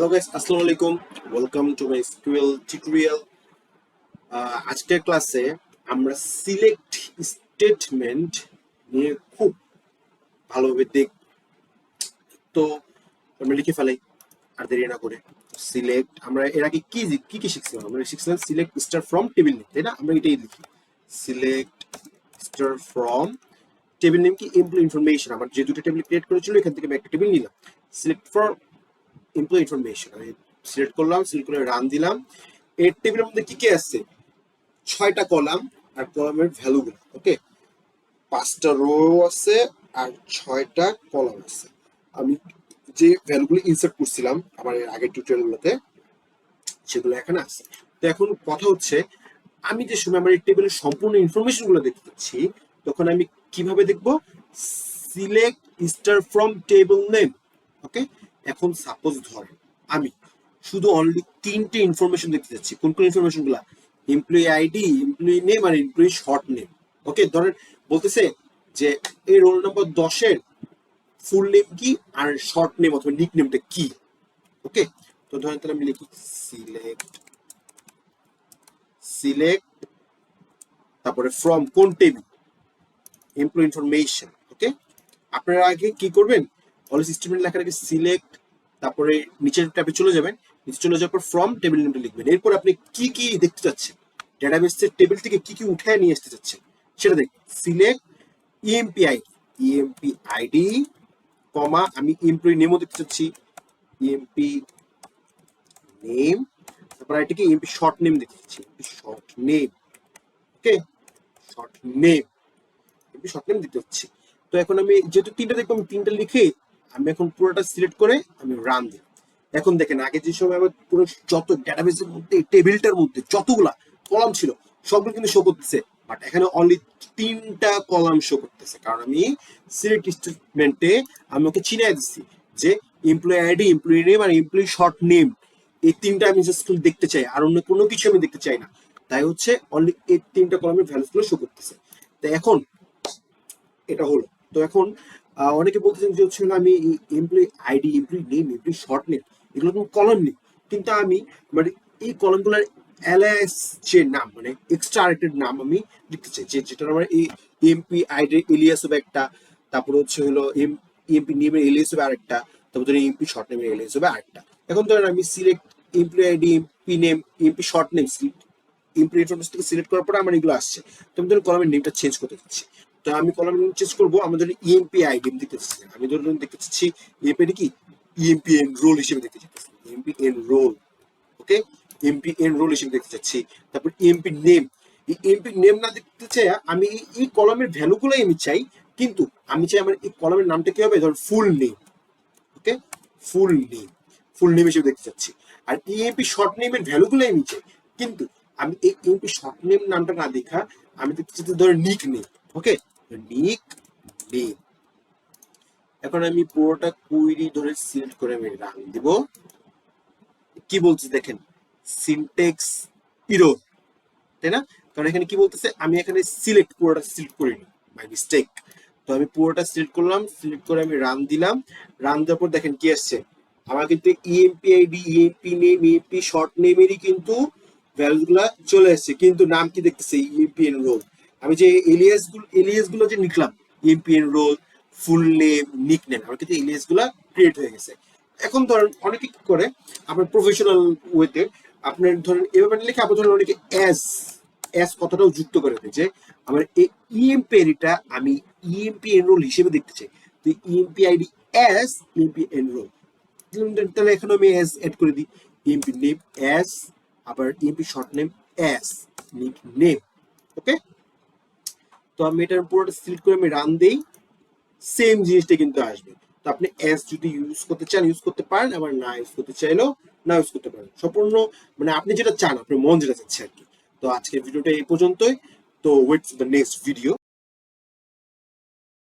Hello guys, Assalamu alaikum. Welcome to my SQL tutorial. আজকের ক্লাসে আমরা সিলেক্ট স্টেটমেন্ট নিয়ে খুব ভালোভাবে দেখব। তো আমরা লিখে ফেলাই আর দেরি না করে। সিলেক্ট আমরা এর আগে কি শিখছিলাম? আমরা শিখছিলাম select star from table name, তাই না? আমরা এটাই লিখি select star from table name কি এমপ্লয়ি ইনফরমেশন। আমার যে দুটো টেবিল ক্রিয়েট করেছিল এখান থেকে আমি একটা টেবিল নিলাম। সিলেক্ট ফর এমপ্লয়ি ইনফরমেশন আমি সিলেক্ট করলাম, সিলেক্ট করে রান দিলাম। এর টেবিলের মধ্যে কি কি আছে? 6টা কলাম আর কলামের ভ্যালুগুলো। ওকে, 5টা রো আছে আর 6টা কলাম আছে। আমি যে ভ্যালুগুলো ইনসার্ট করছিলাম আমার আগের টিউটোরিয়ালগুলোতে সেগুলো এখানে আছে। তো এখন কথা হচ্ছে আমি যে সময় আমার এই টেবিলের সম্পূর্ণ ইনফরমেশন গুলো দেখতে পাচ্ছি তখন আমি কিভাবে দেখব? Select star from table name. Okay, এখন সাপোজ ধরেন আমি শুধু অনলি 3টে ইনফরমেশন দেখতে চাচ্ছি। কোন কোন ইনফরমেশন গুলা? এমপ্লয়ি আইডি, এমপ্লয়ি নেম আর এমপ্লয়ি শর্ট নেম। ওকে, ধরেন বলতেছে যে এই রোল নাম্বার 10-এর ফুল নেম কি আর শর্ট নেম অথবা নিক নেমটা কি। ওকে, তো ধরেন তাহলে আমি লিখি সিলেক্ট তারপরে ফ্রম কোন টেবিল? Employee information. ওকে, আপনারা আগে কি করবেন? অলওয়েজ স্টেটমেন্ট লেখার আগে সিলেক্ট তারপরে নিচের ট্যাবে চলে যাবেন। নিচে চলে যাওয়ার পর ফ্রম টেবিল নেমটা লিখবেন। এরপর আপনি কি কি দেখতে চাচ্ছেন, ডেটাবেসের টেবিল থেকে কি কি উঠায় নিয়ে আসতে চাচ্ছেন সেটা দেখবেন। সিলেক্ট ইএমপি আইডি কমা আমি এমপ্লয়ি নেমও দেখতে চাচ্ছি, ইএমপি নেম, তারপর এটাকে এমপি শর্ট নেম দেখতে চাচ্ছি, short name. Okay, short name, emp short name দিতে হচ্ছে। তো এখন আমি যেহেতু 3টা দেখবো আমি 3টা লিখে আমি এখন পুরোটা সিলেক্ট করে আমি রান দিই। এখন দেখেন আগে যে সময় আমার পুরো যত ডেটাবেসের মধ্যে টেবিলটার মধ্যে যতগুলা কলাম ছিল সবগুলো কিন্তু শো করতেছে, বাট এখানে অনলি 3টা কলাম শো করতেছে কারণ আমি সিলেক্ট স্টেটমেন্টে আমি ওকে চিনাই দিচ্ছি যে এমপ্লয়ি আইডি, এমপ্লয়ি নেম আর এমপ্লয়ি শর্ট নেম এই 3টা আমি জাস্ট দেখতে চাই, আর অন্য কোনো কিছু আমি দেখতে চাই না। তাই হচ্ছে অনলি এই 3টা কলামের ভ্যালুগুলো শো করতেছে। তো এখন এটা হলো। তো এখন অনেকে বলতেছেন যে হচ্ছে আমি employee ID, employee name, employee short name এগুলো কোনো কলাম নেই, কিন্তু আমি মানে এই কলামগুলোর অ্যালায়াস যে নাম মানে এক্সট্রা আরেকটার নাম আমি লিখতে চাই, যেটা আমার এই এমপি আইডি এলিয়াস হবে একটা, তারপরে হচ্ছে হলো এমপি নেমের এলিয়াস হবে আরেকটা, তারপর ধরেন এমপি শর্ট নেমের এলিয়াস হবে আরেকটা। এখন ধরেন আমি select employee ID, MP name, emp short name employee information থেকে সিলেক্ট করার পরে আমার এগুলো আসছে। তো আমি ধরেন কলামের নেমটা চেঞ্জ করতে চাচ্ছি। তো আমি কলাম চেঞ্জ করবো, আমাদের ইএমপি আইডি দেখতে চাচ্ছি, আমি ধরুন দেখতে চাচ্ছি ইএমপি কি ইএমপি এনরোল হিসেবে দেখতে চাচ্ছি, ইএমপি এনরোল। ওকে, এমপি এনরোল হিসেবে দেখতে চাচ্ছি। তারপর ইএমপি নেম, এই এমপি নেম না দেখতে চাই আমি এই কলামের ভ্যালুগুলোই আমি চাই, কিন্তু আমি চাই আমার এই কলামের নামটা কি হবে? ধর ফুল নেম। ওকে, ফুল নেম হিসেবে দেখতে চাচ্ছি। আর ইএমপি শর্ট নেমের ভ্যালুগুলো আমি চাই, কিন্তু আমি এই ইএমপি শর্ট নেম নামটা না দেখা আমি দেখতে চাচ্ছি ধর নিক নেম। ওকে, নিক নেম। এখন আমি পুরোটা কুইরি ধরে সিলেক্ট করে আমি রান দিব। কি বলছি দেখেন, সিনট্যাক্স এরর, তাই না? কারণ এখানে কি বলতেছে আমি এখানে পুরোটা সিলেক্ট করিনি, বাই মিস্টেক। তো আমি পুরোটা সিলেক্ট করলাম, সিলেক্ট করে আমি রান দিলাম। রান দেওয়ার পর দেখেন কি আসছে, আমার কিন্তু EMP ID, EMP name, EMP short নেমেরই কিন্তু ভ্যালুগুলা চলে আসছে, কিন্তু নাম কি দেখতেছে? EMP enroll. আমি যে এলিয়াস গুলো যে লিখলাম EMP enroll, full name, nick name, আমার কিন্তু এলিয়াস গুলা ক্রিয়েট হয়ে গেছে। এখন ধরেন অনেকে কি করে আপনার প্রফেশনাল ওয়েতে আপনার ধরেন এভাবে লিখে, আবার ধরেন অনেকে এস কথাটাও যুক্ত করে দেয় যে আমার এই ইএমপি আইডিটা আমি ইএমপি এনরোল হিসেবে দেখতে চাই। তো EMP ID as EMP enroll, তাহলে এখানে আমি এস এড করে দিই। ইএমপি নেম এস, আবার EMP short name as, nick name. Okay, তো আমি এটার পুরোটা সিলেক্ট করে আমি রান দেই, সেম জিনিসটা কিন্তু আসবে। তো আপনি এস যদি ইউজ করতে চান ইউজ করতে পারেন, আবার না ইউজ করতে চাইলেও না ইউজ করতে পারেন, সম্পূর্ণ মানে আপনি যেটা চান, আপনার মন যেটা চাচ্ছে আর কি। তো আজকের ভিডিওটা এই পর্যন্তই। তো wait for the next video.